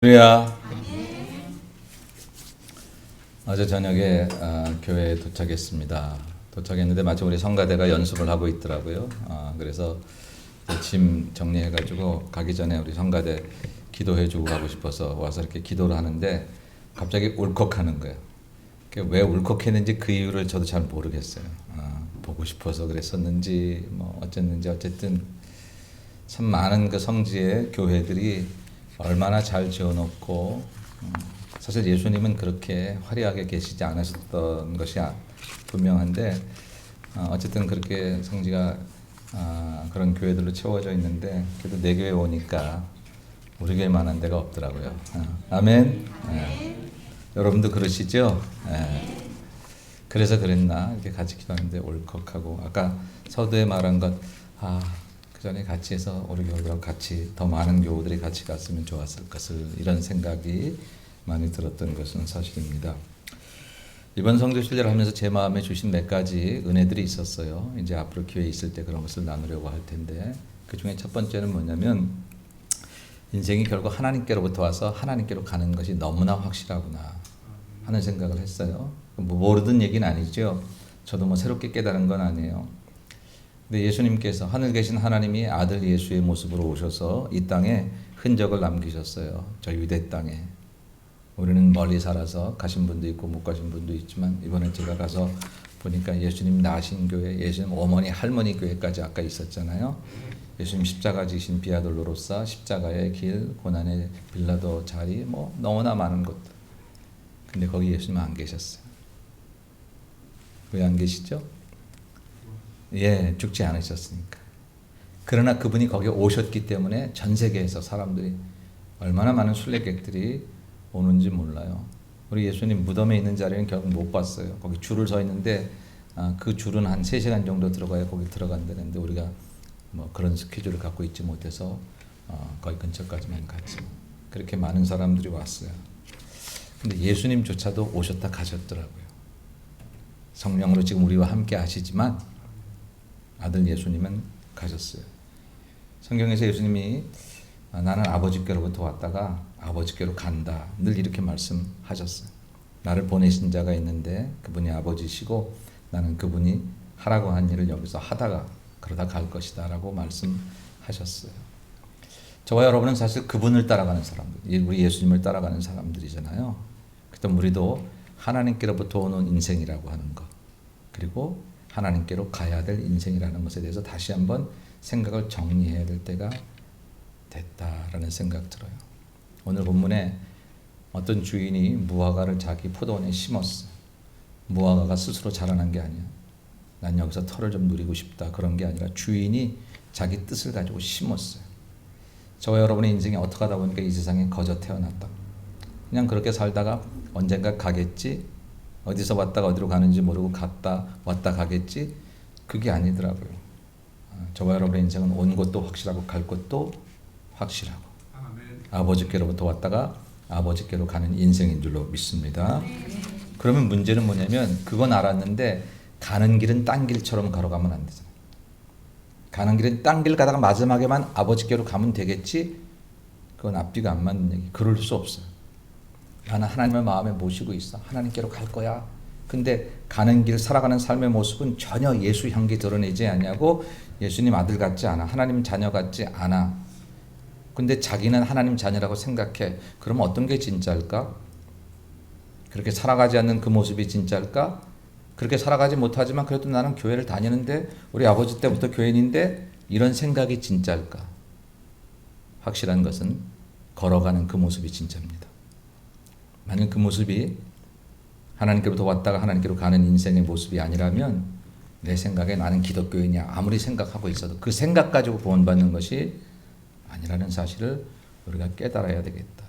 우리야 어제 저녁에 교회에 도착했습니다. 도착했는데 마침 우리 성가대가 연습을 하고 있더라고요. 그래서 짐 정리해가지고 가기 전에 우리 성가대 기도해주고 가고 싶어서 와서 이렇게 기도를 하는데 갑자기 울컥하는 거예요. 왜 울컥했는지 그 이유를 저도 잘 모르겠어요. 보고 싶어서 그랬었는지 뭐 어쨌는지 어쨌든 참 많은 그 성지의 교회들이 얼마나 잘 지어놓고 사실 예수님은 그렇게 화려하게 계시지 않으셨던 것이 분명한데 어쨌든 그렇게 성지가 그런 교회들로 채워져 있는데 그래도 내 교회 오니까 우리 교회만한 데가 없더라고요. 아멘. 여러분도 그러시죠? 그래서 그랬나 이렇게 같이 기도하는데 울컥하고 아까 서두에 말한 것 그 전에 같이 해서 우리 교우들하고 같이 더 많은 교우들이 같이 갔으면 좋았을 것을 이런 생각이 많이 들었던 것은 사실입니다. 이번 성교 순례를 하면서 제 마음에 주신 몇 가지 은혜들이 있었어요. 이제 앞으로 기회 있을 때 그런 것을 나누려고 할 텐데 그 중에 첫 번째는 뭐냐면 인생이 결국 하나님께로부터 와서 하나님께로 가는 것이 너무나 확실하구나 하는 생각을 했어요. 모르던 얘기는 아니죠. 저도 뭐 새롭게 깨달은 건 아니에요. 근데 예수님께서 하늘 계신 하나님이 아들 예수의 모습으로 오셔서 이 땅에 흔적을 남기셨어요. 저 유대 땅에. 우리는 멀리 살아서 가신 분도 있고 못 가신 분도 있지만 이번에 제가 가서 보니까 예수님 나신 교회, 예수님 어머니 할머니 교회까지 아까 있었잖아요. 예수님 십자가 지신 비아돌로로사, 십자가의 길, 고난의 빌라도 자리 뭐 너무나 많은 곳들. 근데 거기 예수님 안 계셨어요. 왜 안 계시죠? 죽지 않으셨으니까. 그러나 그분이 거기 오셨기 때문에 전 세계에서 사람들이 얼마나 많은 순례객들이 오는지 몰라요. 우리 예수님 무덤에 있는 자리는 결국 못 봤어요. 거기 줄을 서 있는데 그 줄은 한 3시간 정도 들어가야 거기 들어간다는데 우리가 뭐 그런 스케줄을 갖고 있지 못해서 거기 근처까지만 갔지. 그렇게 많은 사람들이 왔어요. 근데 예수님조차도 오셨다 가셨더라고요. 성령으로 지금 우리와 함께 하시지만 아들 예수님은 가셨어요. 성경에서 예수님이 나는 아버지께로부터 왔다가 아버지께로 간다. 늘 이렇게 말씀하셨어요. 나를 보내신 자가 있는데 그분이 아버지시고 나는 그분이 하라고 한 일을 여기서 하다가 그러다 갈 것이다 라고 말씀하셨어요. 저와 여러분은 사실 그분을 따라가는 사람들, 우리 예수님을 따라가는 사람들이잖아요. 그때 우리도 하나님께로부터 오는 인생이라고 하는 것 그리고 하나님께로 가야 될 인생이라는 것에 대해서 다시 한번 생각을 정리해야 될 때가 됐다라는 생각 들어요. 오늘 본문에 어떤 주인이 무화과를 자기 포도원에 심었어요. 무화과가 스스로 자라난 게 아니야. 난 여기서 털을 좀 누리고 싶다 그런 게 아니라 주인이 자기 뜻을 가지고 심었어요. 저와 여러분의 인생이 어떻게 하다 보니까 이 세상에 거저 태어났다. 그냥 그렇게 살다가 언젠가 가겠지. 어디서 왔다가 어디로 가는지 모르고 갔다 왔다 가겠지. 그게 아니더라고요. 저와 여러분의 인생은 온 곳도 확실하고 갈 곳도 확실하고 아버지께로부터 왔다가 아버지께로 가는 인생인 줄로 믿습니다. 그러면 문제는 뭐냐면 그건 알았는데 가는 길은 딴 길처럼 걸어가면 안 되잖아요. 가는 길은 딴 길 가다가 마지막에만 아버지께로 가면 되겠지. 그건 앞뒤가 안 맞는 얘기. 그럴 수 없어요. 나는 하나님을 마음에 모시고 있어. 하나님께로 갈 거야. 근데 가는 길 살아가는 삶의 모습은 전혀 예수 향기 드러내지 않냐고. 예수님 아들 같지 않아. 하나님 자녀 같지 않아. 근데 자기는 하나님 자녀라고 생각해. 그럼 어떤 게 진짜일까? 그렇게 살아가지 않는 그 모습이 진짜일까? 그렇게 살아가지 못하지만 그래도 나는 교회를 다니는데 우리 아버지 때부터 교인인데 이런 생각이 진짜일까? 확실한 것은 걸어가는 그 모습이 진짜입니다. 만약 그 모습이 하나님께로부터 왔다가 하나님께로 가는 인생의 모습이 아니라면 내 생각에 나는 기독교인이야 아무리 생각하고 있어도 그 생각 가지고 구원받는 것이 아니라는 사실을 우리가 깨달아야 되겠다.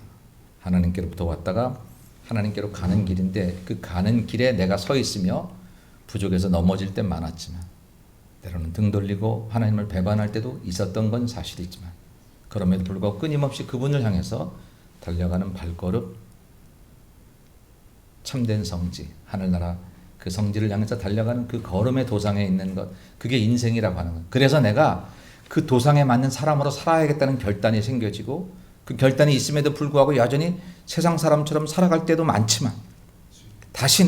하나님께로부터 왔다가 하나님께로 가는 길인데 그 가는 길에 내가 서 있으며 부족해서 넘어질 때 많았지만 때로는 등 돌리고 하나님을 배반할 때도 있었던 건 사실이지만 그럼에도 불구하고 끊임없이 그분을 향해서 달려가는 발걸음 참된 성지, 하늘나라 그 성지를 향해서 달려가는 그 걸음의 도상에 있는 것 그게 인생이라고 하는 것. 그래서 내가 그 도상에 맞는 사람으로 살아야겠다는 결단이 생겨지고 그 결단이 있음에도 불구하고 여전히 세상 사람처럼 살아갈 때도 많지만 다시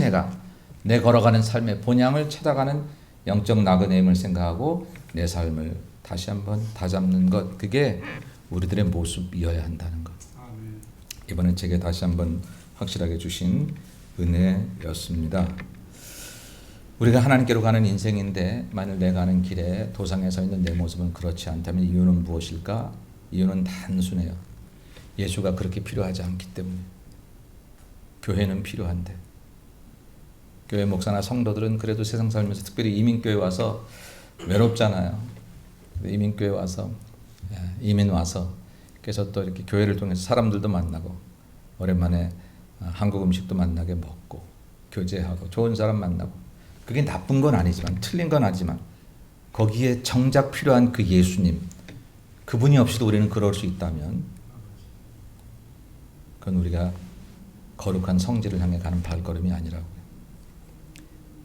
내 걸어가는 삶의 본향을 찾아가는 영적 나그네임을 생각하고 내 삶을 다시 한번 다잡는 것, 그게 우리들의 모습이어야 한다는 것. 이번에 제게 다시 한번 확실하게 주신 은혜였습니다. 우리가 하나님께로 가는 인생인데 만일 내가 가는 길에 도상에 서 있는 내 모습은 그렇지 않다면 이유는 무엇일까? 이유는 단순해요. 예수가 그렇게 필요하지 않기 때문에. 교회는 필요한데, 교회 목사나 성도들은 그래도 세상 살면서 특별히 이민교회 와서 외롭잖아요. 이민교회 와서 이민 와서 그래서 또 이렇게 교회를 통해서 사람들도 만나고 오랜만에 한국 음식도 만나게 먹고 교제하고 좋은 사람 만나고, 그게 나쁜 건 아니지만 틀린 건 아니지만 거기에 정작 필요한 그 예수님, 그분이 없이도 우리는 그럴 수 있다면 그건 우리가 거룩한 성지를 향해 가는 발걸음이 아니라고요.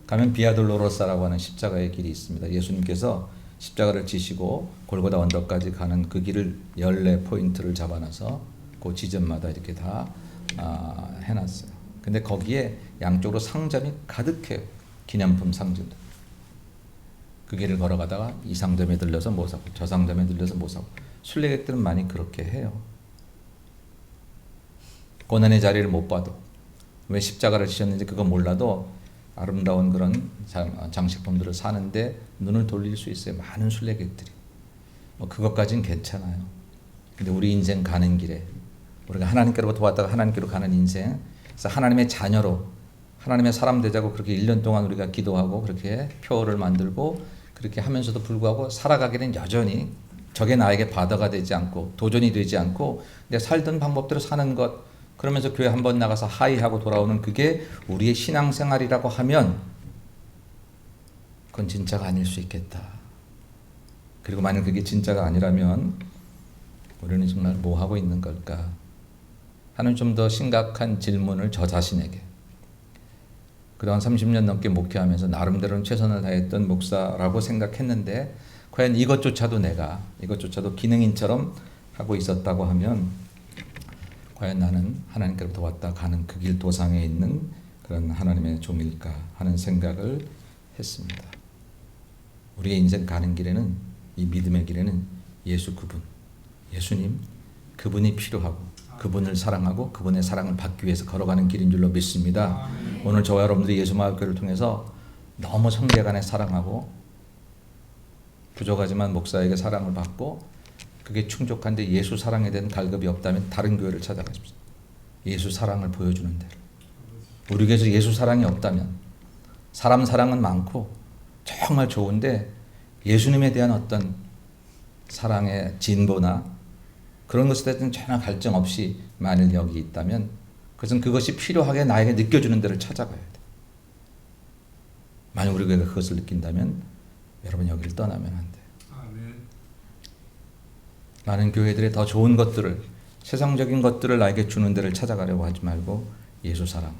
가면 비아돌로로사라고 하는 십자가의 길이 있습니다. 예수님께서 십자가를 지시고 골고다 언덕까지 가는 그 길을 14포인트를 잡아놔서 그 지점마다 이렇게 다 해놨어요. 근데 거기에 양쪽으로 상점이 가득해요. 기념품 상점들. 그 길을 걸어가다가 이 상점에 들려서 뭐 사고 저 상점에 들려서 뭐 사고. 순례객들은 많이 그렇게 해요. 고난의 자리를 못 봐도, 왜 십자가를 지셨는지 그거 몰라도 아름다운 그런 장식품들을 사는데 눈을 돌릴 수 있어요. 많은 순례객들이. 뭐 그것까지는 괜찮아요. 근데 우리 인생 가는 길에 우리가 하나님께로부터 왔다가 하나님께로 가는 인생, 그래서 하나님의 자녀로 하나님의 사람 되자고 그렇게 1년 동안 우리가 기도하고 그렇게 표를 만들고 그렇게 하면서도 불구하고 살아가기는 여전히 저게 나에게 바다가 되지 않고 도전이 되지 않고 내가 살던 방법대로 사는 것, 그러면서 교회 한번 나가서 하이하고 돌아오는 그게 우리의 신앙생활이라고 하면 그건 진짜가 아닐 수 있겠다. 그리고 만약 그게 진짜가 아니라면 우리는 정말 뭐 하고 있는 걸까 하는 좀 더 심각한 질문을 저 자신에게, 그동안 30년 넘게 목회하면서 나름대로는 최선을 다했던 목사라고 생각했는데 과연 이것조차도 기능인처럼 하고 있었다고 하면 과연 나는 하나님께로부터 왔다 가는 그 길 도상에 있는 그런 하나님의 종일까 하는 생각을 했습니다. 우리의 인생 가는 길에는, 이 믿음의 길에는 예수 그분, 예수님 그분이 필요하고 그분을 사랑하고 그분의 사랑을 받기 위해서 걸어가는 길인 줄로 믿습니다. 오늘 저와 여러분들이 예수마을교회를 통해서 너무 성계간에 사랑하고 부족하지만 목사에게 사랑을 받고 그게 충족한데 예수 사랑에 대한 갈급이 없다면 다른 교회를 찾아가십시오. 예수 사랑을 보여주는 데를. 우리 교회에서 예수 사랑이 없다면 사람 사랑은 많고 정말 좋은데 예수님에 대한 어떤 사랑의 진보나 그런 것에 대해서는 전혀 갈증 없이 만일 여기 있다면 그것은 그것이 필요하게 나에게 느껴주는 데를 찾아가야 돼. 만약 우리 교회가 그것을 느낀다면 여러분 여기를 떠나면 안 돼. 많은 교회들의 더 좋은 것들을, 세상적인 것들을 나에게 주는 데를 찾아가려고 하지 말고 예수 사랑,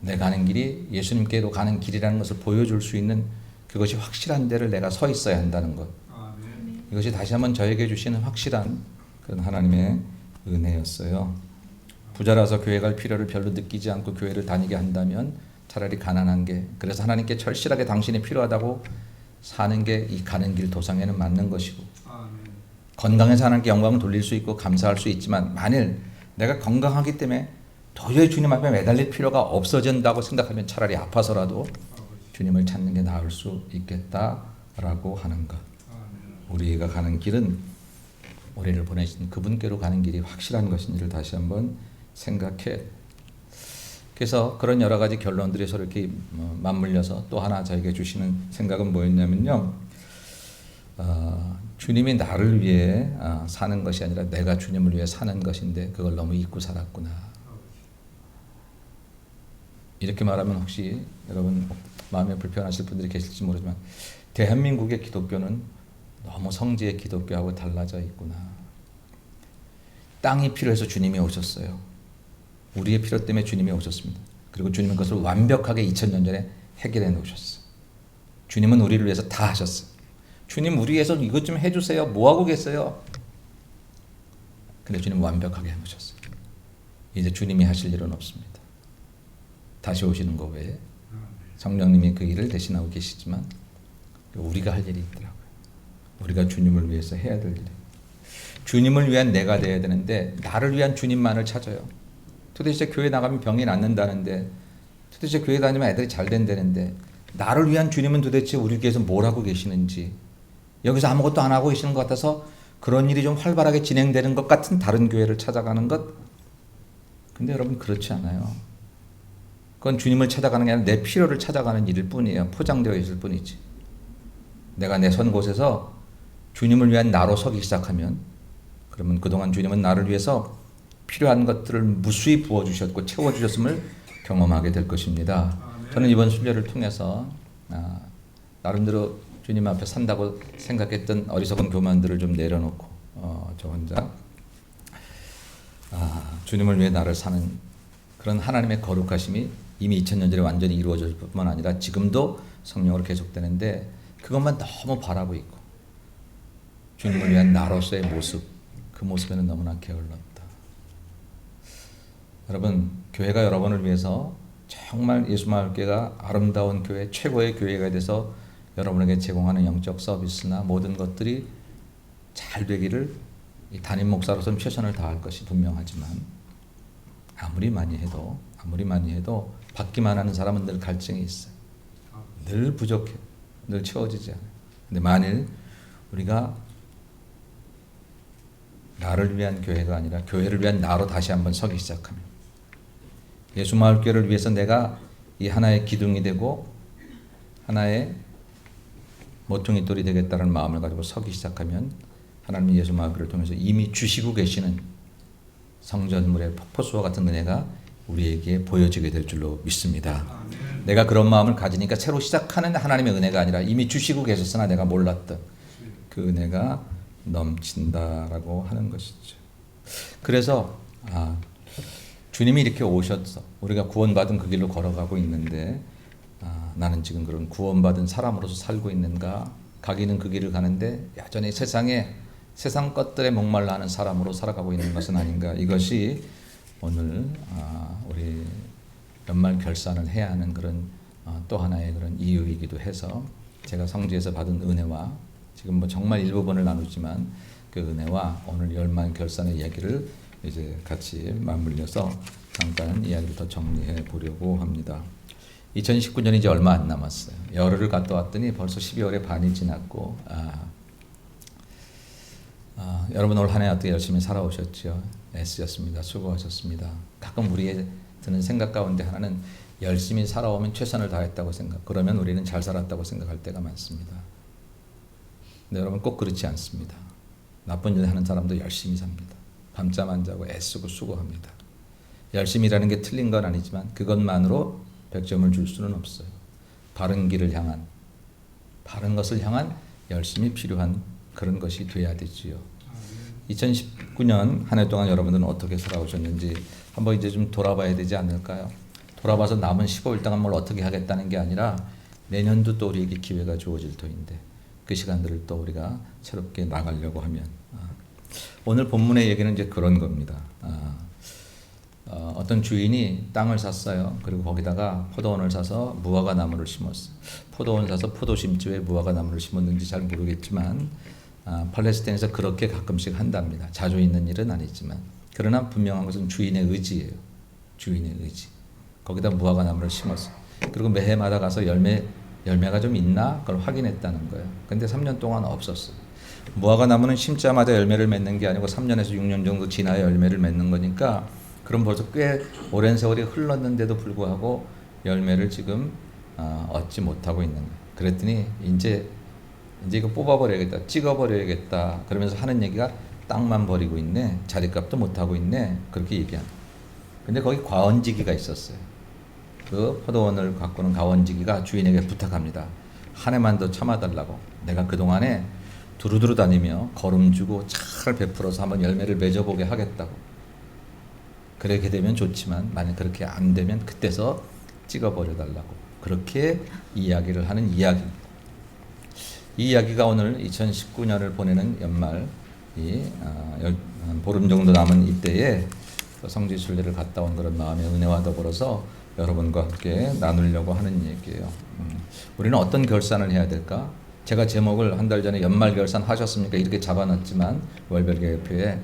내 가는 길이 예수님께로 가는 길이라는 것을 보여줄 수 있는 그것이 확실한 데를 내가 서 있어야 한다는 것. 이것이 다시 한번 저에게 주시는 확실한 그런 하나님의 은혜였어요. 부자라서 교회 갈 필요를 별로 느끼지 않고 교회를 다니게 한다면 차라리 가난한 게, 그래서 하나님께 절실하게 당신이 필요하다고 사는 게 이 가는 길 도상에는 맞는 것이고, 건강해서 하나님께 영광을 돌릴 수 있고 감사할 수 있지만 만일 내가 건강하기 때문에 도저히 주님 앞에 매달릴 필요가 없어진다고 생각하면 차라리 아파서라도 주님을 찾는 게 나을 수 있겠다라고 하는 것. 우리가 가는 길은 우리를 보내신 그분께로 가는 길이 확실한 것인지를 다시 한번 생각해. 그래서 그런 여러 가지 결론들이 서로 이렇게 맞물려서 또 하나 저에게 주시는 생각은 뭐였냐면요. 주님이 나를 위해 사는 것이 아니라 내가 주님을 위해 사는 것인데 그걸 너무 잊고 살았구나. 이렇게 말하면 혹시 여러분 마음에 불편하실 분들이 계실지 모르지만 대한민국의 기독교는 너무 성지의 기독교하고 달라져 있구나. 땅이 필요해서 주님이 오셨어요. 우리의 필요 때문에 주님이 오셨습니다. 그리고 주님은 그것을 완벽하게 2000년 전에 해결해 놓으셨어요. 주님은 우리를 위해서 다 하셨어요. 주님 우리 위해서 이것 좀 해주세요. 뭐하고 계세요? 근데 주님 완벽하게 해놓으셨어요. 이제 주님이 하실 일은 없습니다. 다시 오시는 거 외에 성령님이 그 일을 대신하고 계시지만 우리가 할 일이 있더라고요. 우리가 주님을 위해서 해야 될 일. 주님을 위한 내가 돼야 되는데 나를 위한 주님만을 찾아요. 도대체 교회 나가면 병이 낫는다는데, 도대체 교회 다니면 애들이 잘 된다는데, 나를 위한 주님은 도대체 우리 교회에서 뭘 하고 계시는지, 여기서 아무것도 안 하고 계시는 것 같아서 그런 일이 좀 활발하게 진행되는 것 같은 다른 교회를 찾아가는 것. 근데 여러분 그렇지 않아요. 그건 주님을 찾아가는 게 아니라 내 필요를 찾아가는 일일 뿐이에요. 포장되어 있을 뿐이지. 내가 내 선 곳에서 주님을 위한 나로 서기 시작하면, 그러면 그동안 주님은 나를 위해서 필요한 것들을 무수히 부어주셨고 채워주셨음을 경험하게 될 것입니다. 저는 이번 순례를 통해서 나름대로 주님 앞에 산다고 생각했던 어리석은 교만들을 좀 내려놓고 저 혼자 주님을 위해 나를 사는 그런 하나님의 거룩하심이 이미 2000년 전에 완전히 이루어질 뿐만 아니라 지금도 성령으로 계속되는데, 그것만 너무 바라고 있고 주님을 위한 나로서의 모습, 그 모습에는 너무나 게을렀다. 여러분, 교회가 여러분을 위해서 정말 예수마을교회가 아름다운 교회, 최고의 교회가 돼서 여러분에게 제공하는 영적 서비스나 모든 것들이 잘 되기를 담임 목사로서는 최선을 다할 것이 분명하지만, 아무리 많이 해도 받기만 하는 사람은 늘 갈증이 있어요. 늘 부족해, 늘 채워지지 않아요. 근데 만일 우리가 나를 위한 교회가 아니라 교회를 위한 나로 다시 한번 서기 시작하면, 예수마을교회를 위해서 내가 이 하나의 기둥이 되고 하나의 모퉁이돌이 되겠다는 마음을 가지고 서기 시작하면, 하나님이 예수마을교회를 통해서 이미 주시고 계시는 성전물의 폭포수와 같은 은혜가 우리에게 보여지게 될 줄로 믿습니다. 내가 그런 마음을 가지니까 새로 시작하는 하나님의 은혜가 아니라 이미 주시고 계셨으나 내가 몰랐던 그 은혜가 넘친다라고 하는 것이죠. 그래서 주님이 이렇게 오셨어. 우리가 구원받은 그 길로 걸어가고 있는데 나는 지금 그런 구원받은 사람으로서 살고 있는가? 가기는 그 길을 가는데 여전히 세상 것들에 목말라 하는 사람으로 살아가고 있는 것은 아닌가? 이것이 오늘 우리 연말 결산을 해야 하는 그런 또 하나의 그런 이유이기도 해서, 제가 성지에서 받은 은혜와 지금 뭐 정말 일부분을 나누지만 그 은혜와 오늘 연말 결산의 이야기를 이제 같이 맞물려서 잠깐 이야기를 더 정리해 보려고 합니다. 2019년이 이제 얼마 안 남았어요. 열흘을 갔다 왔더니 벌써 12월의 반이 지났고, 여러분 올 한 해 어떻게 열심히 살아오셨죠? 애쓰셨습니다. 수고하셨습니다. 가끔 우리의 드는 생각 가운데 하나는 열심히 살아오면 최선을 다했다고 그러면 우리는 잘 살았다고 생각할 때가 많습니다. 근데 여러분 꼭 그렇지 않습니다. 나쁜 일 하는 사람도 열심히 삽니다. 밤잠 안 자고 애쓰고 수고합니다. 열심히 일하는 게 틀린 건 아니지만 그것만으로 100점을 줄 수는 없어요. 바른 길을 향한, 바른 것을 향한 열심이 필요한 그런 것이 돼야 되지요. 2019년 한 해 동안 여러분들은 어떻게 살아오셨는지 한번 이제 좀 돌아봐야 되지 않을까요? 돌아봐서 남은 15일 동안 뭘 어떻게 하겠다는 게 아니라 내년도 또 우리에게 기회가 주어질 터인데 그 시간들을 또 우리가 새롭게 나가려고 하면, 오늘 본문의 얘기는 이제 그런 겁니다. 어떤 주인이 땅을 샀어요. 그리고 거기다가 포도원을 사서 무화과 나무를 심었어요. 포도원 사서 포도 심지 왜 무화과 나무를 심었는지 잘 모르겠지만 팔레스타인에서 그렇게 가끔씩 한답니다. 자주 있는 일은 아니지만. 그러나 분명한 것은 주인의 의지예요. 주인의 의지. 거기다 무화과 나무를 심었어요. 그리고 매해마다 가서 열매가 좀 있나? 그걸 확인했다는 거예요. 근데 3년 동안 없었어요. 무화과 나무는 심자마자 열매를 맺는 게 아니고 3년에서 6년 정도 지나야 열매를 맺는 거니까, 그럼 벌써 꽤 오랜 세월이 흘렀는데도 불구하고 열매를 지금 얻지 못하고 있는 거예요. 그랬더니 이제 이거 뽑아버려야겠다, 찍어버려야겠다 그러면서 하는 얘기가 땅만 버리고 있네, 자리값도 못하고 있네, 그렇게 얘기합니다. 근데 거기 과원지기가 있었어요. 그 포도원을 가꾸는 과원지기가 주인에게 부탁합니다. 한 해만 더 참아달라고. 내가 그동안에 두루두루 다니며 거름 주고 잘 베풀어서 한번 열매를 맺어보게 하겠다고. 그렇게 되면 좋지만 만약 그렇게 안 되면 그때서 찍어버려달라고. 그렇게 이야기를 하는 이야기입니다. 이 이야기가 오늘 2019년을 보내는 연말 이 한 보름 정도 남은 이때에 성지 순례를 갔다 온 그런 마음의 은혜와 더불어서 여러분과 함께 나누려고 하는 얘기예요. 우리는 어떤 결산을 해야 될까? 제가 제목을 한 달 전에 연말 결산 하셨습니까? 이렇게 잡아놨지만 월별교회표에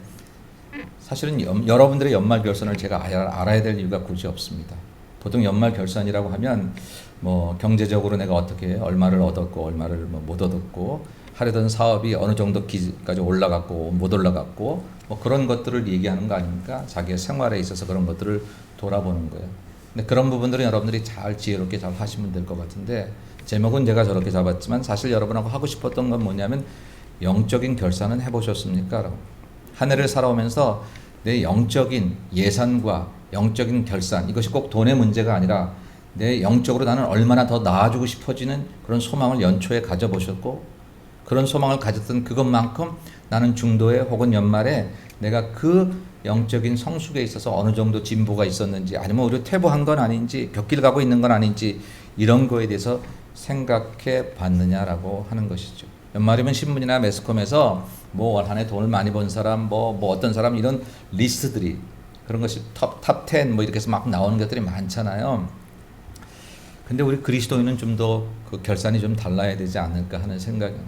사실은 여러분들의 연말 결산을 제가 알아야 될 이유가 굳이 없습니다. 보통 연말 결산이라고 하면 뭐 경제적으로 내가 어떻게 얼마를 얻었고 얼마를 못 얻었고 하려던 사업이 어느 정도까지 올라갔고 못 올라갔고 뭐 그런 것들을 얘기하는 거 아닙니까? 자기의 생활에 있어서 그런 것들을 돌아보는 거예요. 근데 그런 부분들은 여러분들이 잘 지혜롭게 잘 하시면 될 것 같은데 제목은 제가 저렇게 잡았지만 사실 여러분하고 하고 싶었던 건 뭐냐면 영적인 결산은 해보셨습니까? 한 해를 살아오면서 내 영적인 예산과 영적인 결산, 이것이 꼭 돈의 문제가 아니라 내 영적으로 나는 얼마나 더 나아지고 싶어지는 그런 소망을 연초에 가져보셨고 그런 소망을 가졌던 그것만큼 나는 중도에 혹은 연말에 내가 그 영적인 성숙에 있어서 어느 정도 진보가 있었는지 아니면 오히려 퇴보한 건 아닌지 곁길 가고 있는 건 아닌지 이런 거에 대해서 생각해 봤느냐라고 하는 것이죠. 연말이면 신문이나 매스컴에서 뭐 올 한 해 돈을 많이 번 사람 뭐 어떤 사람 이런 리스트들이 그런 것이 탑 10 뭐 이렇게 해서 막 나오는 것들이 많잖아요. 근데 우리 그리스도인은 좀 더 그 결산이 좀 달라야 되지 않을까 하는 생각입니다.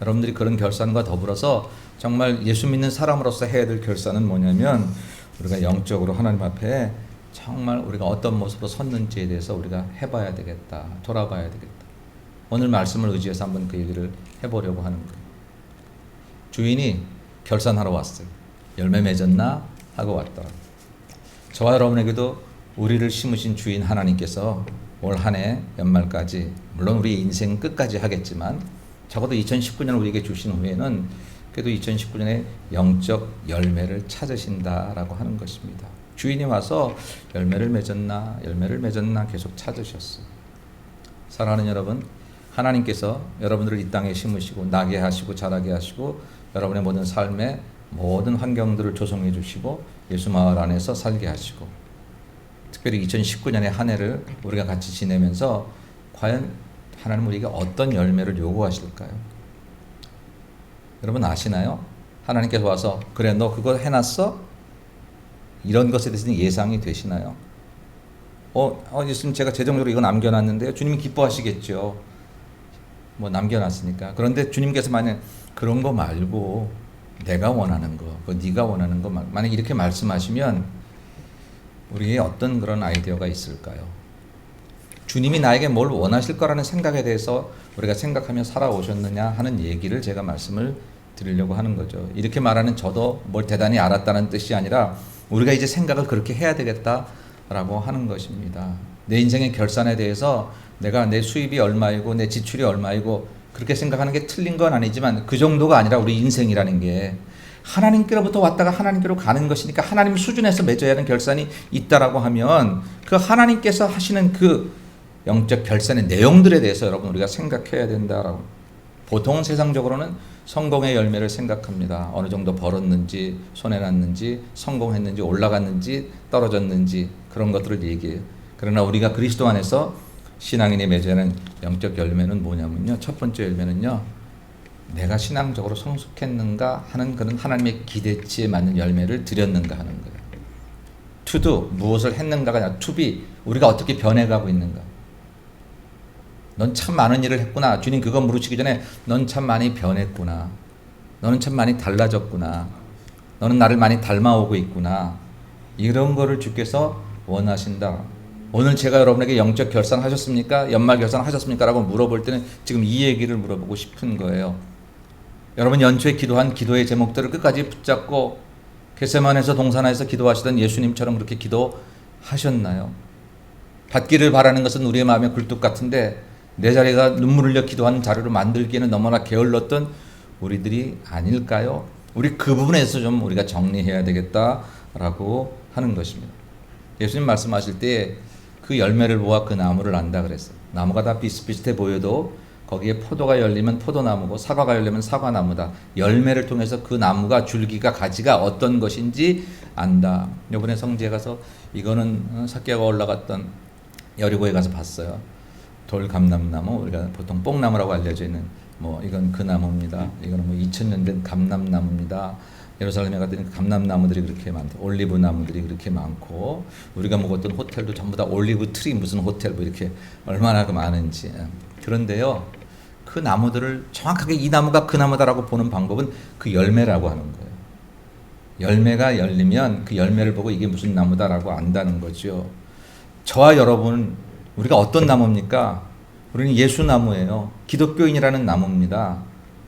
여러분들이 그런 결산과 더불어서 정말 예수 믿는 사람으로서 해야 될 결산은 뭐냐면 우리가 영적으로 하나님 앞에 정말 우리가 어떤 모습으로 섰는지에 대해서 우리가 해봐야 되겠다. 돌아봐야 되겠다. 오늘 말씀을 의지해서 한번 그 얘기를 해보려고 하는 거예요. 주인이 결산하러 왔어요. 열매 맺었나? 하고 왔더라고요. 저와 여러분에게도 우리를 심으신 주인 하나님께서 올 한 해 연말까지 물론 우리 인생 끝까지 하겠지만 적어도 2019년을 우리에게 주신 후에는 그래도 2019년에 영적 열매를 찾으신다라고 하는 것입니다. 주인이 와서 열매를 맺었나 계속 찾으셨어요. 사랑하는 여러분, 하나님께서 여러분들을 이 땅에 심으시고 나게 하시고 자라게 하시고 여러분의 모든 삶의 모든 환경들을 조성해 주시고 예수 마을 안에서 살게 하시고 특별히 2019년의 한 해를 우리가 같이 지내면서 과연 하나님 우리에게 어떤 열매를 요구하실까요? 여러분 아시나요? 하나님께서 와서 그래 너 그거 해놨어? 이런 것에 대해서는 예상이 되시나요? 예수님 제가 재정적으로 이거 남겨놨는데요. 주님이 기뻐하시겠죠. 뭐 남겨놨으니까. 그런데 주님께서 만약 그런 거 말고 내가 원하는 거, 네가 원하는 거 만약 이렇게 말씀하시면 우리의 어떤 그런 아이디어가 있을까요? 주님이 나에게 뭘 원하실 거라는 생각에 대해서 우리가 생각하며 살아오셨느냐 하는 얘기를 제가 말씀을 드리려고 하는 거죠. 이렇게 말하는 저도 뭘 대단히 알았다는 뜻이 아니라 우리가 이제 생각을 그렇게 해야 되겠다라고 하는 것입니다. 내 인생의 결산에 대해서 내가 내 수입이 얼마이고 내 지출이 얼마이고 그렇게 생각하는 게 틀린 건 아니지만 그 정도가 아니라 우리 인생이라는 게 하나님께로부터 왔다가 하나님께로 가는 것이니까 하나님 수준에서 맺어야 하는 결산이 있다라고 하면 그 하나님께서 하시는 그 영적 결산의 내용들에 대해서 여러분 우리가 생각해야 된다라고. 보통 세상적으로는 성공의 열매를 생각합니다. 어느 정도 벌었는지 손해났는지 성공했는지 올라갔는지 떨어졌는지 그런 것들을 얘기해요. 그러나 우리가 그리스도 안에서 신앙인이 맺어야 하는 영적 열매는 뭐냐면요. 첫 번째 열매는요. 내가 신앙적으로 성숙했는가 하는 그런 하나님의 기대치에 맞는 열매를 드렸는가 하는 거예요. to do, 무엇을 했는가가 아니라 to be, 우리가 어떻게 변해가고 있는가. 넌 참 많은 일을 했구나. 주님 그거 물으시기 전에 넌 참 많이 변했구나. 너는 참 많이 달라졌구나. 너는 나를 많이 닮아오고 있구나. 이런 거를 주께서 원하신다. 오늘 제가 여러분에게 영적 결산 하셨습니까? 연말 결산 하셨습니까? 라고 물어볼 때는 지금 이 얘기를 물어보고 싶은 거예요. 여러분 연초에 기도한 기도의 제목들을 끝까지 붙잡고 겟세마네에서 동산에서 기도하시던 예수님처럼 그렇게 기도하셨나요? 받기를 바라는 것은 우리의 마음의 굴뚝 같은데 내 자리가 눈물 흘려 기도하는 자리로 만들기에는 너무나 게을렀던 우리들이 아닐까요? 우리 그 부분에서 좀 우리가 정리해야 되겠다라고 하는 것입니다. 예수님 말씀하실 때 그 열매를 보아 그 나무를 안다 그랬어요. 나무가 다 비슷비슷해 보여도 거기에 포도가 열리면 포도나무고 사과가 열리면 사과나무다. 열매를 통해서 그 나무가 줄기가 가지가 어떤 것인지 안다. 이번에 성지에 가서 이거는 삭개가 올라갔던 여리고에 가서 봤어요. 돌감람나무, 우리가 보통 뽕나무라고 알려져 있는 뭐 이건 그 나무입니다. 이거는 뭐 2000년 된 감람나무입니다. 예루살렘에 갔더니 감람나무들이 그렇게 많다. 올리브 나무들이 그렇게 많고 우리가 묵었던 호텔도 전부 다 올리브 트리 무슨 호텔 뭐 이렇게 얼마나 많은지. 그런데요, 그 나무들을 정확하게 이 나무가 그 나무다라고 보는 방법은 그 열매라고 하는 거예요. 열매가 열리면 그 열매를 보고 이게 무슨 나무다라고 안다는 거죠. 저와 여러분, 우리가 어떤 나무입니까? 우리는 예수 나무예요. 기독교인이라는 나무입니다.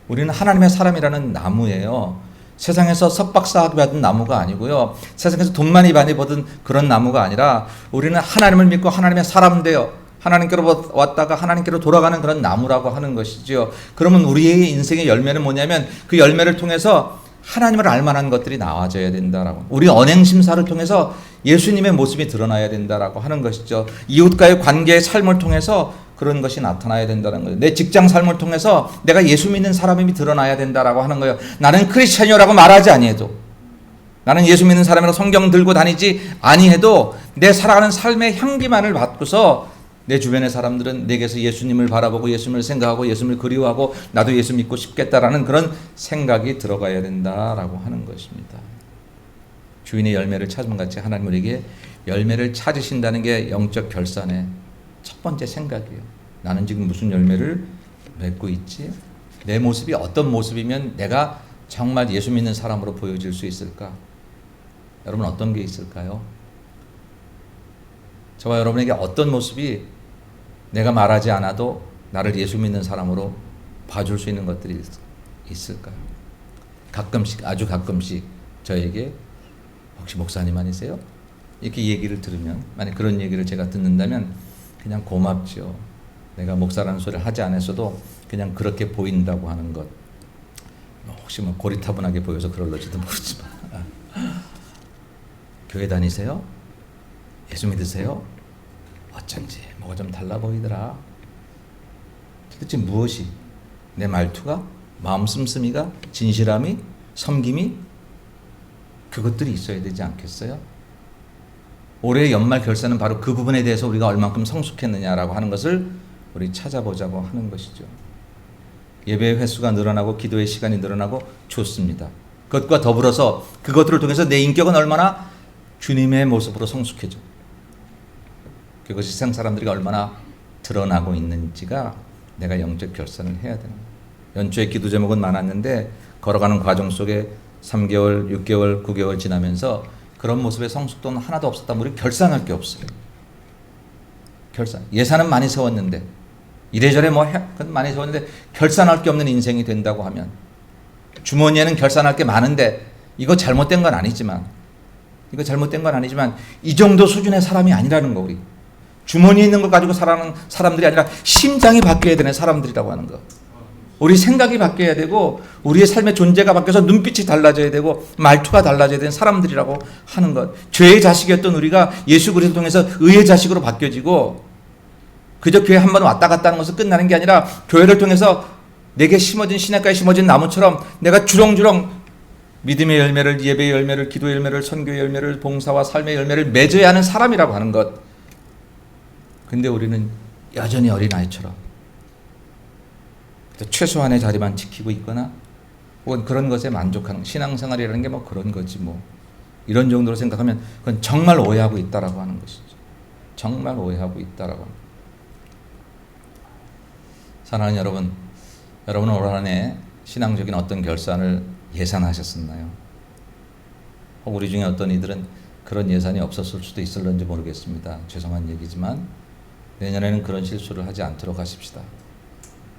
우리는 하나님의 사람이라는 나무예요. 세상에서 석박사학위 받은 나무가 아니고요. 세상에서 돈 많이 받은 그런 나무가 아니라 우리는 하나님을 믿고 하나님의 사람 되어 하나님께로 왔다가 하나님께로 돌아가는 그런 나무라고 하는 것이죠. 그러면 우리의 인생의 열매는 뭐냐면 그 열매를 통해서 하나님을 알만한 것들이 나와져야 된다라고. 우리 언행심사를 통해서 예수님의 모습이 드러나야 된다라고 하는 것이죠. 이웃과의 관계의 삶을 통해서 그런 것이 나타나야 된다는 거예요. 내 직장 삶을 통해서 내가 예수 믿는 사람임이 드러나야 된다라고 하는 거예요. 나는 크리스천이라고 말하지 아니해도, 나는 예수 믿는 사람이라고 성경 들고 다니지 아니해도 내 살아가는 삶의 향기만을 받고서 내 주변의 사람들은 내게서 예수님을 바라보고 예수님을 생각하고 예수님을 그리워하고 나도 예수 믿고 싶겠다라는 그런 생각이 들어가야 된다라고 하는 것입니다. 주인의 열매를 찾으면 같이 하나님 우리에게 열매를 찾으신다는 게 영적 결산의 첫 번째 생각이에요. 나는 지금 무슨 열매를 맺고 있지? 내 모습이 어떤 모습이면 내가 정말 예수 믿는 사람으로 보여질 수 있을까? 여러분 어떤 게 있을까요? 저와 여러분에게 어떤 모습이 내가 말하지 않아도 나를 예수 믿는 사람으로 봐줄 수 있는 것들이 있을까요? 가끔씩, 아주 가끔씩 저에게 혹시 목사님 아니세요? 이렇게 얘기를 들으면, 만약 그런 얘기를 제가 듣는다면 그냥 고맙죠. 내가 목사라는 소리를 하지 않았어도 그냥 그렇게 보인다고 하는 것. 혹시 뭐 고리타분하게 보여서 그럴지도 모르지만. 교회 다니세요? 예수 믿으세요? 어쩐지 뭐가 좀 달라 보이더라. 도대체 무엇이? 내 말투가? 마음 씀씀이가? 진실함이? 섬김이? 그것들이 있어야 되지 않겠어요? 올해 연말 결산은 바로 그 부분에 대해서 우리가 얼만큼 성숙했느냐라고 하는 것을 우리 찾아보자고 하는 것이죠. 예배의 횟수가 늘어나고 기도의 시간이 늘어나고 좋습니다. 그것과 더불어서 그것들을 통해서 내 인격은 얼마나 주님의 모습으로 성숙해져. 그것이 세상 사람들이 얼마나 드러나고 있는지가 내가 영적 결산을 해야 되는 거예요. 연초에 기도 제목은 많았는데 걸어가는 과정 속에 3개월, 6개월, 9개월 지나면서 그런 모습의 성숙도는 하나도 없었다면 우리 결산할 게 없어요. 결산. 예산은 많이 세웠는데 이래저래 많이 세웠는데 결산할 게 없는 인생이 된다고 하면, 주머니에는 결산할 게 많은데 이거 잘못된 건 아니지만 이 정도 수준의 사람이 아니라는 거. 우리 주머니에 있는 걸 가지고 살아가는 사람들이 아니라 심장이 바뀌어야 되는 사람들이라고 하는 거. 우리 생각이 바뀌어야 되고 우리의 삶의 존재가 바뀌어서 눈빛이 달라져야 되고 말투가 달라져야 되는 사람들이라고 하는 것. 죄의 자식이었던 우리가 예수 그리스도 통해서 의의 자식으로 바뀌어지고, 그저 교회 한 번 왔다 갔다 하는 것은 끝나는 게 아니라 교회를 통해서 내게 심어진 시냇가에 심어진 나무처럼 내가 주렁주렁 믿음의 열매를, 예배의 열매를, 기도의 열매를, 선교의 열매를, 봉사와 삶의 열매를 맺어야 하는 사람이라고 하는 것. 근데 우리는 여전히 어린아이처럼 최소한의 자리만 지키고 있거나 혹은 그런 것에 만족하는, 신앙생활이라는 게 뭐 그런 거지 뭐 이런 정도로 생각하면 그건 정말 오해하고 있다라고 하는 것이죠. 정말 오해하고 있다라고 합니다. 사랑하는 여러분, 여러분은 올 한 해 신앙적인 어떤 결산을 예산하셨었나요? 혹 우리 중에 어떤 이들은 그런 예산이 없었을 수도 있을런지 모르겠습니다. 죄송한 얘기지만 내년에는 그런 실수를 하지 않도록 하십시다.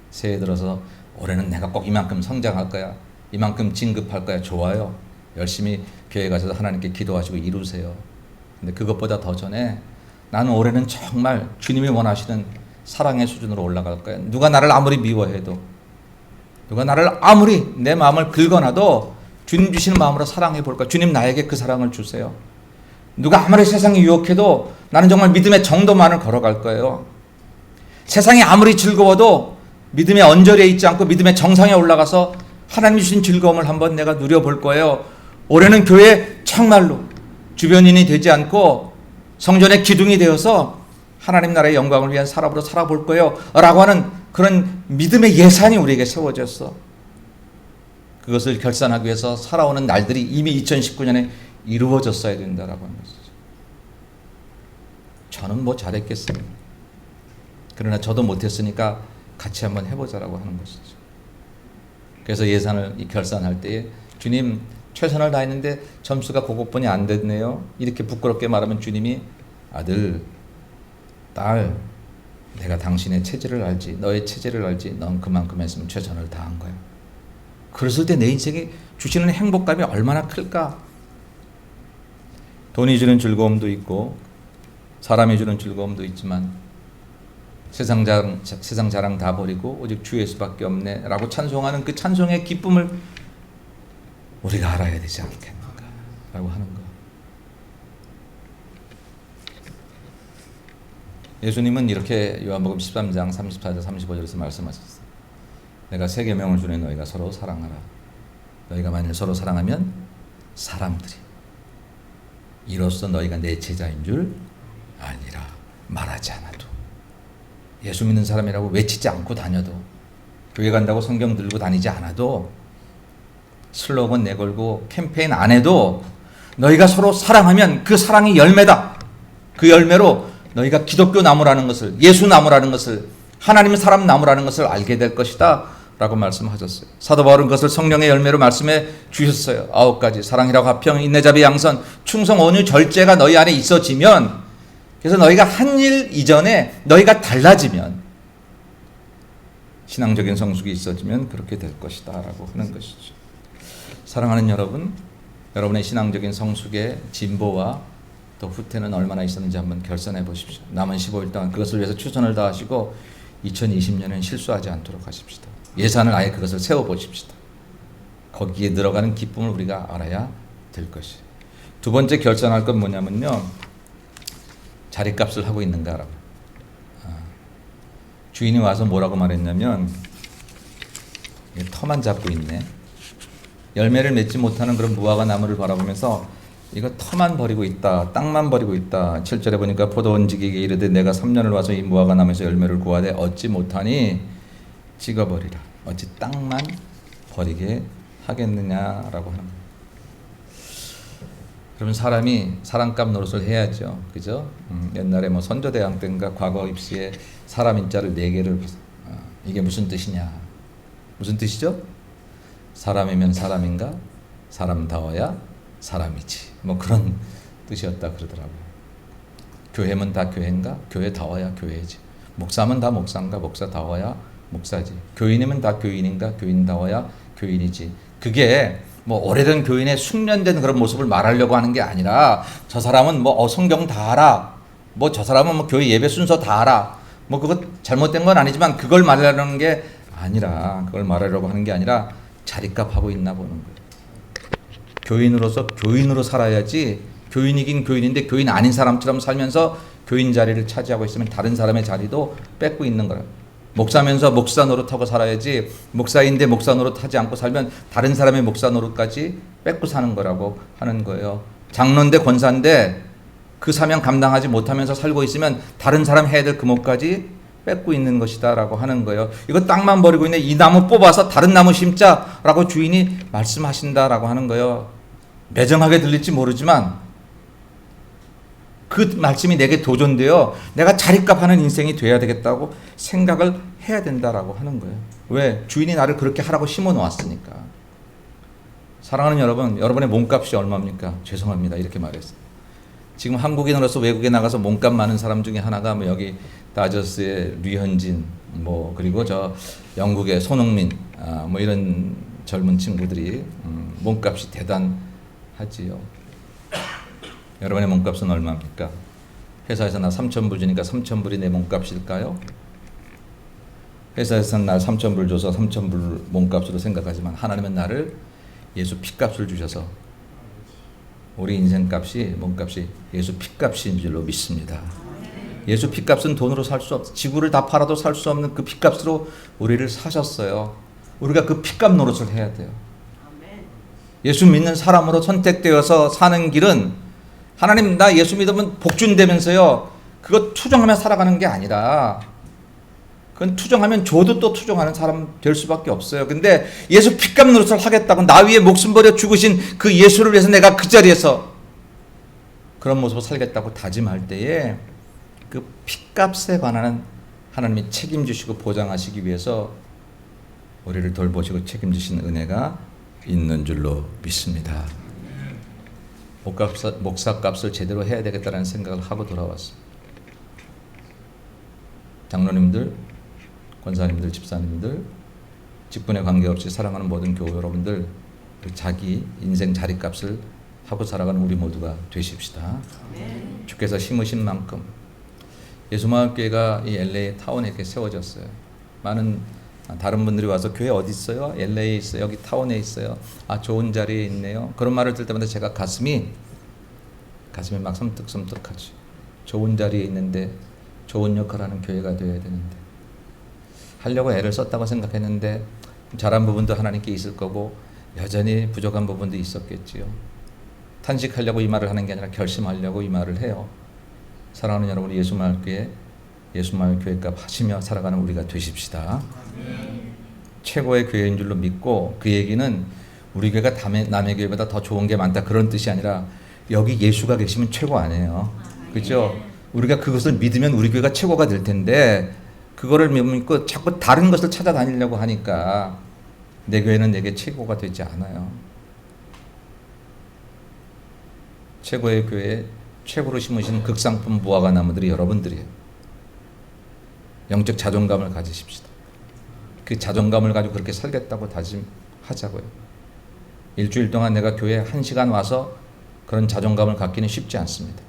새해 들어서 올해는 내가 꼭 이만큼 성장할 거야, 이만큼 진급할 거야. 좋아요. 열심히 교회 가셔서 하나님께 기도하시고 이루세요. 근데 그것보다 더 전에 나는 올해는 정말 주님이 원하시는 사랑의 수준으로 올라갈 거야. 누가 나를 아무리 미워해도, 누가 나를 아무리 내 마음을 긁어놔도 주님 주시는 마음으로 사랑해 볼 거야. 주님 나에게 그 사랑을 주세요. 누가 아무리 세상이 유혹해도 나는 정말 믿음의 정도만을 걸어갈 거예요. 세상이 아무리 즐거워도 믿음의 언저리에 있지 않고 믿음의 정상에 올라가서 하나님이 주신 즐거움을 한번 내가 누려볼 거예요. 올해는 교회 정말로 주변인이 되지 않고 성전의 기둥이 되어서 하나님 나라의 영광을 위한 사람으로 살아볼 거예요 라고 하는 그런 믿음의 예산이 우리에게 세워졌어. 그것을 결산하기 위해서 살아오는 날들이 이미 2019년에 이루어졌어야 된다라고 하는 것이죠. 저는 뭐 잘했겠습니다. 그러나 저도 못했으니까 같이 한번 해보자라고 하는 것이죠. 그래서 예산을 결산할 때에 주님 최선을 다했는데 점수가 그것뿐이 안 됐네요. 이렇게 부끄럽게 말하면 주님이 아들, 딸, 내가 당신의 체질을 알지, 너의 체질을 알지, 넌 그만큼 했으면 최선을 다한 거야. 그랬을 때 내 인생에 주시는 행복감이 얼마나 클까? 돈이 주는 즐거움도 있고 사람이 주는 즐거움도 있지만 세상 자랑 다 버리고 오직 주 예수밖에 없네 라고 찬송하는 그 찬송의 기쁨을 우리가 알아야 되지 않겠는가 라고 하는 거. 예수님은 이렇게 요한복음 13장 34절 35절에서 말씀하셨어요. 내가 새 계명을 주네 너희가 서로 사랑하라. 너희가 만일 서로 사랑하면 사람들이 이로써 너희가 내 제자인 줄 아니라 말하지 않아도, 예수 믿는 사람이라고 외치지 않고 다녀도, 교회 간다고 성경 들고 다니지 않아도, 슬로건 내걸고 캠페인 안 해도 너희가 서로 사랑하면 그 사랑이 열매다. 그 열매로 너희가 기독교 나무라는 것을, 예수 나무라는 것을, 하나님 사람 나무라는 것을 알게 될 것이다 라고 말씀하셨어요. 사도 바울은 그것을 성령의 열매로 말씀해 주셨어요. 9가지 사랑이라고 화평, 인내자비, 양선, 충성, 온유, 절제가 너희 안에 있어지면, 그래서 너희가 한 일 이전에 너희가 달라지면, 신앙적인 성숙이 있어지면 그렇게 될 것이다 라고 하는 것이죠. 사랑하는 여러분, 여러분의 신앙적인 성숙의 진보와 또 후퇴는 얼마나 있었는지 한번 결산해 보십시오. 남은 15일 동안 그것을 위해서 최선을 다하시고 2020년은 실수하지 않도록 하십시다. 예산을 아예 그것을 세워보십시다. 거기에 들어가는 기쁨을 우리가 알아야 될 것이에요. 두 번째 결산할 건 뭐냐면요, 자리값을 하고 있는가라고. 주인이 와서 뭐라고 말했냐면, 터만 잡고 있네. 열매를 맺지 못하는 그런 무화과 나무를 바라보면서 이거 터만 버리고 있다, 땅만 버리고 있다. 7절에 보니까 포도원지기에게 이르되 내가 3년을 와서 이 무화과 나무에서 열매를 구하되 얻지 못하니 찍어버리라. 어찌 땅만 버리게 하겠느냐라고 하는 거예요. 그러면 사람이 사람값 노릇을 해야죠. 그죠? 옛날에 뭐 선조대왕 때인가 과거 입시에 사람 인자를 4개를 이게 무슨 뜻이냐? 무슨 뜻이죠? 사람이면 사람인가? 사람다워야 사람이지. 뭐 그런 뜻이었다 그러더라고요. 교회면 다 교회인가? 교회다워야 교회지. 목사면 다 목사인가? 목사다워야 목사지. 교인이면 다 교인인가? 교인다워야 교인이지. 그게 뭐 오래된 교인의 숙련된 그런 모습을 말하려고 하는 게 아니라, 저 사람은 뭐 성경 다 알아, 뭐 저 사람은 뭐 교회 예배 순서 다 알아, 뭐 그거 잘못된 건 아니지만 그걸 말하려는 게 아니라, 그걸 말하려고 하는 게 아니라 자리값 하고 있나 보는 거예요. 교인으로서 교인으로 살아야지, 교인이긴 교인인데 교인 아닌 사람처럼 살면서 교인 자리를 차지하고 있으면 다른 사람의 자리도 뺏고 있는 거라. 목사면서 목사 노릇하고 살아야지, 목사인데 목사 노릇하지 않고 살면 다른 사람의 목사 노릇까지 뺏고 사는 거라고 하는 거예요. 장로인데 권사인데 그 사명 감당하지 못하면서 살고 있으면 다른 사람 해야 될 금옥까지 뺏고 있는 것이다 라고 하는 거예요. 이거 땅만 버리고 있네, 이 나무 뽑아서 다른 나무 심자 라고 주인이 말씀하신다 라고 하는 거예요. 매정하게 들릴지 모르지만 그 말씀이 내게 도전되어 내가 자리값 하는 인생이 돼야 되겠다고 생각을 해야 된다라고 하는 거예요. 왜? 주인이 나를 그렇게 하라고 심어 놓았으니까. 사랑하는 여러분, 여러분의 몸값이 얼마입니까? 죄송합니다, 이렇게 말했어요. 지금 한국인으로서 외국에 나가서 몸값 많은 사람 중에 하나가 뭐 여기 다저스의 류현진, 뭐 그리고 저 영국의 손흥민, 뭐 이런 젊은 친구들이 몸값이 대단하지요. 여러분의 몸값은 얼마입니까? 회사에서 나 3,000불 주니까 3,000불이 내 몸값일까요? 회사에서 날 3,000불 줘서 3,000불 몸값으로 생각하지만 하나님은 나를 예수 피값을 주셔서 우리 인생값이, 몸값이 예수 피값인 줄로 믿습니다. 예수 피값은 돈으로 살 수 없어. 지구를 다 팔아도 살 수 없는 그 피값으로 우리를 사셨어요. 우리가 그 피값 노릇을 해야 돼요. 예수 믿는 사람으로 선택되어서 사는 길은, 하나님 나 예수 믿으면 복준되면서요, 그거 투정하며 살아가는 게 아니라 그건 투정하면 줘도 또 투정하는 사람 될 수밖에 없어요. 근데 예수 핏값 노릇을 하겠다고 나 위에 목숨 버려 죽으신 그 예수를 위해서 내가 그 자리에서 그런 모습을 살겠다고 다짐할 때에 그 핏값에 관한 하나님이 책임지시고 보장하시기 위해서 우리를 돌보시고 책임지신 은혜가 있는 줄로 믿습니다. 목사값을 제대로 해야 되겠다는 생각을 하고 돌아왔어요. 장로님들, 권사님들, 집사님들, 직분에 관계없이 사랑하는 모든 교회 여러분들, 자기 인생 자리값을 하고 살아가는 우리 모두가 되십시다. 주께서 심으신 만큼 예수마을교회가 이 LA 타운에 이렇게 세워졌어요. 많은 다른 분들이 와서 교회 어디 있어요? LA에 있어요. 여기 타운에 있어요. 아, 좋은 자리에 있네요. 그런 말을 들을 때마다 제가 가슴이 막 섬뜩섬뜩하죠. 좋은 자리에 있는데 좋은 역할을 하는 교회가 되어야 되는데 하려고 애를 썼다고 생각했는데 잘한 부분도 하나님께 있을 거고 여전히 부족한 부분도 있었겠지요. 탄식하려고 이 말을 하는 게 아니라 결심하려고 이 말을 해요. 사랑하는 여러분, 예수마을 교회값 하시며 살아가는 우리가 되십시다. 최고의 교회인 줄로 믿고, 그 얘기는 우리 교회가 남의 교회보다 더 좋은 게 많다 그런 뜻이 아니라 여기 예수가 계시면 최고 아니에요. 그렇죠? 우리가 그것을 믿으면 우리 교회가 최고가 될 텐데 그거를 믿고 자꾸 다른 것을 찾아다니려고 하니까 내 교회는 내게 최고가 되지 않아요. 최고의 교회에 최고로 심으신 극상품 무화과 나무들이 여러분들이에요. 영적 자존감을 가지십시다. 그 자존감을 가지고 그렇게 살겠다고 다짐하자고요. 일주일 동안 내가 교회에 1시간 와서 그런 자존감을 갖기는 쉽지 않습니다.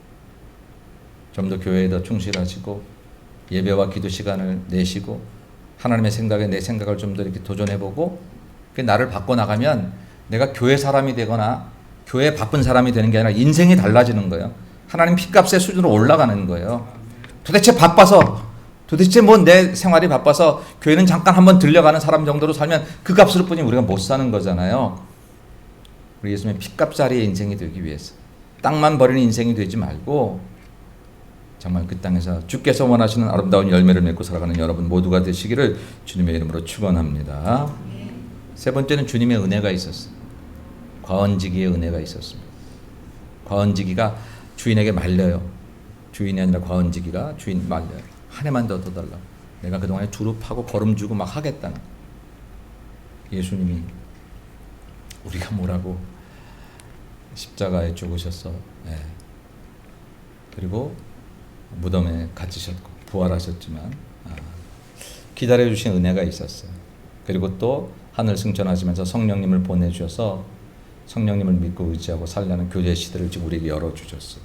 좀 더 교회에 더 충실하시고 예배와 기도 시간을 내시고 하나님의 생각에 내 생각을 좀 더 이렇게 도전해보고 나를 바꿔나가면 내가 교회 사람이 되거나 교회 바쁜 사람이 되는 게 아니라 인생이 달라지는 거예요. 하나님 핏값의 수준으로 올라가는 거예요. 도대체 뭐 내 생활이 바빠서 교회는 잠깐 한번 들려가는 사람 정도로 살면 그 값으로 뿐이 우리가 못 사는 거잖아요. 우리 예수님의 핏값짜리의 인생이 되기 위해서 땅만 버리는 인생이 되지 말고 정말 그 땅에서 주께서 원하시는 아름다운 열매를 맺고 살아가는 여러분 모두가 되시기를 주님의 이름으로 축원합니다. 세 번째는 주님의 은혜가 있었어요. 과언지기의 은혜가 있었습니다. 과언지기가 주인에게 말려요. 주인이 아니라 과언지기가 주인 말려요. 한 해만 더 달라. 내가 그동안에 두릅하고 거름 주고 막 하겠다는. 예수님이 우리가 뭐라고 십자가에 죽으셔서 그리고 무덤에 갇히셨고 부활하셨지만 기다려주신 은혜가 있었어요. 그리고 또 하늘 승천하시면서 성령님을 보내주셔서 성령님을 믿고 의지하고 살려는 교제 시대를 지금 우리에게 열어주셨어요.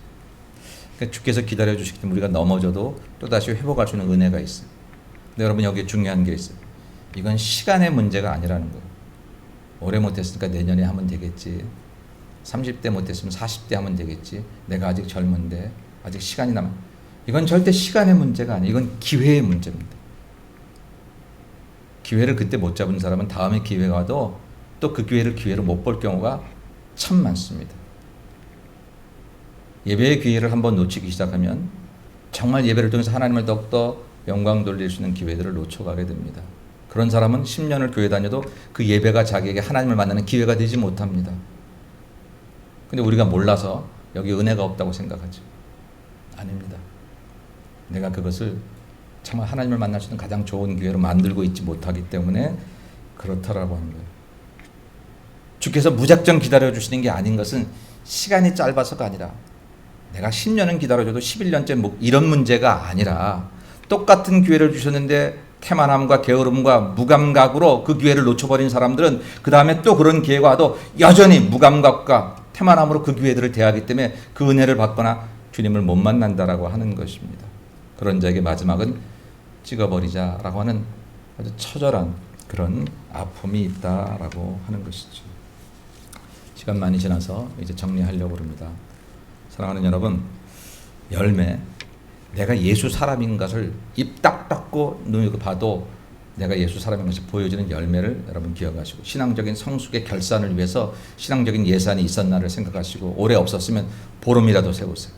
그러니까 주께서 기다려주시기 때문에 우리가 넘어져도 또다시 회복할 수 있는 은혜가 있어요. 근데 여러분 여기에 중요한 게 있어요. 이건 시간의 문제가 아니라는 거예요. 올해 못했으니까 내년에 하면 되겠지. 30대 못했으면 40대 하면 되겠지. 내가 아직 젊은데 아직 시간이 남아. 이건 절대 시간의 문제가 아니에요. 이건 기회의 문제입니다. 기회를 그때 못 잡은 사람은 다음에 기회가 와도 또 그 기회를 못 볼 경우가 참 많습니다. 예배의 기회를 한번 놓치기 시작하면 정말 예배를 통해서 하나님을 더욱더 영광 돌릴 수 있는 기회들을 놓쳐가게 됩니다. 그런 사람은 10년을 교회 다녀도 그 예배가 자기에게 하나님을 만나는 기회가 되지 못합니다. 근데 우리가 몰라서 여기 은혜가 없다고 생각하죠. 아닙니다. 내가 그것을 정말 하나님을 만날 수 있는 가장 좋은 기회로 만들고 있지 못하기 때문에 그렇다라고 하는 거예요. 주께서 무작정 기다려주시는 게 아닌 것은 시간이 짧아서가 아니라 내가 10년은 기다려줘도 11년째 이런 문제가 아니라 똑같은 기회를 주셨는데 태만함과 게으름과 무감각으로 그 기회를 놓쳐버린 사람들은 그 다음에 또 그런 기회가 와도 여전히 무감각과 태만함으로 그 기회들을 대하기 때문에 그 은혜를 받거나 주님을 못 만난다라고 하는 것입니다. 그런 자에게 마지막은 찍어버리자라고 하는 아주 처절한 그런 아픔이 있다라고 하는 것이죠. 시간 많이 지나서 이제 정리하려고 합니다. 사랑하는 여러분, 열매, 내가 예수 사람인 것을 입 딱 닫고 눈을 봐도 내가 예수 사람인 것이 보여지는 열매를 여러분 기억하시고 신앙적인 성숙의 결산을 위해서 신앙적인 예산이 있었나를 생각하시고 올해 없었으면 보름이라도 세우세요.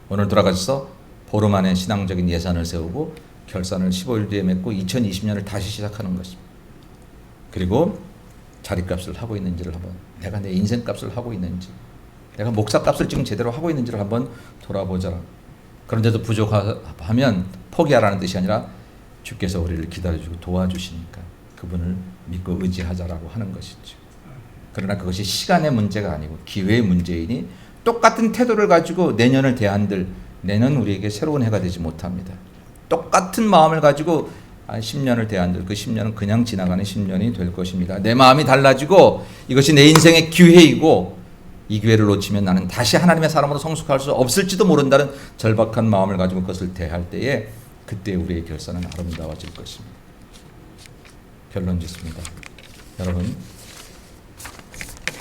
오늘 돌아가셔서 보름 안에 신앙적인 예산을 세우고 결산을 15일 뒤에 맺고 2020년을 다시 시작하는 것입니다. 그리고 자리값을 하고 있는지를 한번, 내가 내 인생값을 하고 있는지, 내가 목사값을 지금 제대로 하고 있는지를 한번 돌아보자. 그런데도 부족하면 포기하라는 뜻이 아니라 주께서 우리를 기다려주고 도와주시니까 그분을 믿고 의지하자라고 하는 것이죠. 그러나 그것이 시간의 문제가 아니고 기회의 문제이니 똑같은 태도를 가지고 내년을 대한들 내년 우리에게 새로운 해가 되지 못합니다. 똑같은 마음을 가지고 10년을 대한들 그 10년은 그냥 지나가는 10년이 될 것입니다. 내 마음이 달라지고 이것이 내 인생의 기회이고 이 기회를 놓치면 나는 다시 하나님의 사람으로 성숙할 수 없을지도 모른다는 절박한 마음을 가지고 그것을 대할 때에 그때 우리의 결산은 아름다워질 것입니다. 결론 짓습니다. 여러분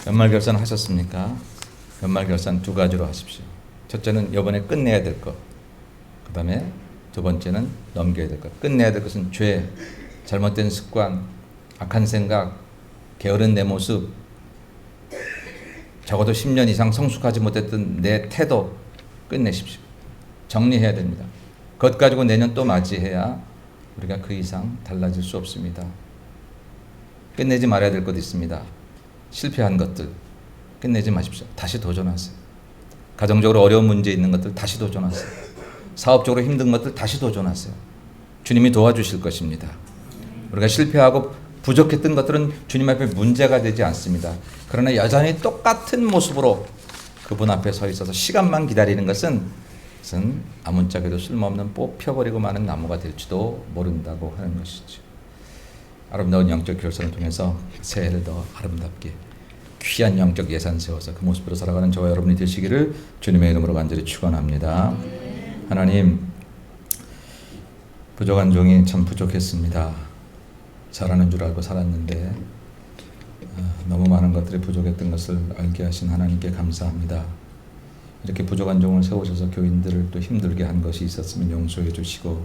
연말 결산 하셨습니까? 연말 결산 두 가지로 하십시오. 첫째는 이번에 끝내야 될 것, 그 다음에 두 번째는 넘겨야 될 것. 끝내야 될 것은 죄, 잘못된 습관, 악한 생각, 게으른 내 모습, 적어도 10년 이상 성숙하지 못했던 내 태도 끝내십시오. 정리해야 됩니다. 그것 가지고 내년 또 맞이해야 우리가 그 이상 달라질 수 없습니다. 끝내지 말아야 될 것 있습니다. 실패한 것들 끝내지 마십시오. 다시 도전하세요. 가정적으로 어려운 문제 있는 것들 다시 도전하세요. 사업적으로 힘든 것들 다시 도전하세요. 주님이 도와주실 것입니다. 우리가 실패하고 부족했던 것들은 주님 앞에 문제가 되지 않습니다. 그러나 여전히 똑같은 모습으로 그분 앞에 서 있어서 시간만 기다리는 것은 아무짝에도 쓸모없는 뽑혀버리고 마는 나무가 될지도 모른다고 하는 것이죠. 아름다운 영적 결산을 통해서 새해를 더 아름답게 귀한 영적 예산 세워서 그 모습으로 살아가는 저와 여러분이 되시기를 주님의 이름으로 간절히 축원합니다. 하나님, 부족한 종이 참 부족했습니다. 잘하는 줄 알고 살았는데 너무 많은 것들이 부족했던 것을 알게 하신 하나님께 감사합니다. 이렇게 부족한 종을 세우셔서 교인들을 또 힘들게 한 것이 있었으면 용서해 주시고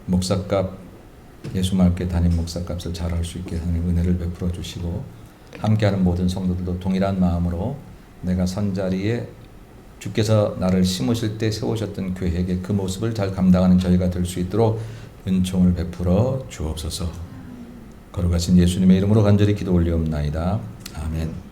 목사값, 예수 말게 담임 목사값을 잘할 수 있게 하는 은혜를 베풀어 주시고 함께하는 모든 성도들도 동일한 마음으로 내가 선자리에 주께서 나를 심으실 때 세우셨던 계획의 그 모습을 잘 감당하는 저희가 될 수 있도록 은총을 베풀어 주옵소서. 거룩하신 예수님의 이름으로 간절히 기도 올리옵나이다. 아멘.